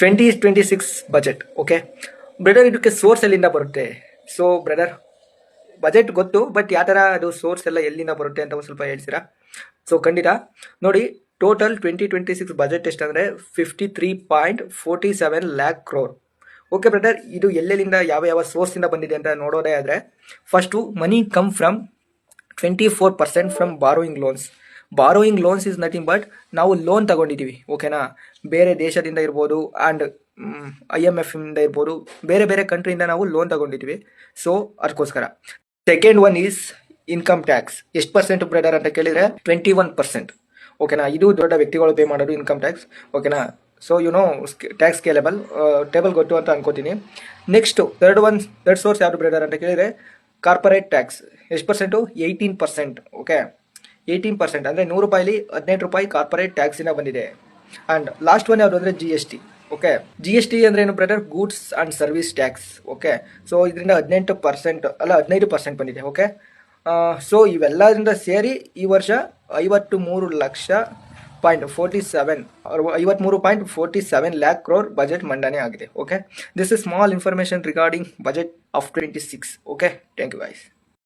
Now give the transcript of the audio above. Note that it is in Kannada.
2026 ಬಜೆಟ್. ಓಕೆ ಬ್ರದರ್, ಇದಕ್ಕೆ ಸೋರ್ಸ್ ಎಲ್ಲಿಂದ ಬರುತ್ತೆ? ಸೊ ಬ್ರದರ್, ಬಜೆಟ್ ಗೊತ್ತು, ಬಟ್ ಯಾವ ಥರ ಅದು ಸೋರ್ಸ್ ಎಲ್ಲ ಎಲ್ಲಿಂದ ಬರುತ್ತೆ ಅಂತ ಒಂದು ಸ್ವಲ್ಪ ಹೇಳ್ತೀರಾ? ಸೊ ಖಂಡಿತ ನೋಡಿ, ಟೋಟಲ್ 2026 ಬಜೆಟ್ ಎಷ್ಟಂದರೆ 53.47 ಲ್ಯಾಕ್ ಕ್ರೋರ್. ಓಕೆ ಬ್ರದರ್, ಇದು ಎಲ್ಲೆಲ್ಲಿಂದ ಯಾವ ಸೋರ್ಸಿಂದ ಬಂದಿದೆ ಅಂತ ನೋಡೋದೇ ಆದರೆ, first money come from 24% from borrowing loans. Borrowing loans is nothing but ನಾವು ಲೋನ್ ತಗೊಂಡಿದ್ದೀವಿ, ಓಕೆನಾ? ಬೇರೆ ದೇಶದಿಂದ ಇರ್ಬೋದು ಆ್ಯಂಡ್ IMF ಇಂದ ಇರ್ಬೋದು, ಬೇರೆ ಬೇರೆ ಕಂಟ್ರಿಯಿಂದ ನಾವು ಲೋನ್ ತಗೊಂಡಿದ್ದೀವಿ. ಸೊ ಅದಕ್ಕೋಸ್ಕರ. Second one is income tax. ಎಷ್ಟು ಪರ್ಸೆಂಟ್ ಬ್ರದರ್ ಅಂತ ಕೇಳಿದರೆ 21%. ಓಕೆನಾ? ಇದು ದೊಡ್ಡ ವ್ಯಕ್ತಿಗಳು ಪೇ ಮಾಡೋದು ಇನ್ಕಮ್ ಟ್ಯಾಕ್ಸ್, ಓಕೆನಾ? ಸೊ ಟ್ಯಾಕ್ಸ್ ಸ್ಕೇಲೆಬಲ್ ಟೇಬಲ್ ಗೊತ್ತು ಅಂತ ಅನ್ಕೋತೀನಿ. ನೆಕ್ಸ್ಟು ಥರ್ಡ್ ಸೋರ್ಸ್ ಯಾವುದು ಬ್ರದರ್ ಅಂತ ಕೇಳಿದರೆ ಕಾರ್ಪೊರೇಟ್ ಟ್ಯಾಕ್ಸ್. ಎಷ್ಟು ಪರ್ಸೆಂಟು? 18%. ಓಕೆ, 18% ಅಂದರೆ 100 ರೂಪಾಯಿಲಿ 18 ರೂಪಾಯಿ ಕಾರ್ಪೊರೇಟ್ ಟ್ಯಾಕ್ಸಿನ ಬಂದಿದೆ. ಆ್ಯಂಡ್ ಲಾಸ್ಟ್ ಒನ್ ಯಾವುದು ಅಂದರೆ GST. ಓಕೆ, GST ಅಂದರೆ ಏನು brother? Goods and service tax. Okay, so ಇದರಿಂದ 18% ಅಲ್ಲ 15% ಬಂದಿದೆ. ಓಕೆ, ಸೊ ಇವೆಲ್ಲದಿಂದ ಸೇರಿ ಈ ವರ್ಷ 53.47 ಲ್ಯಾಕ್ ಕ್ರೋರ್ ಬಜೆಟ್ ಮಂಡನೆ ಆಗಿದೆ. Okay, this is small information regarding budget of 26. Okay, thank you guys.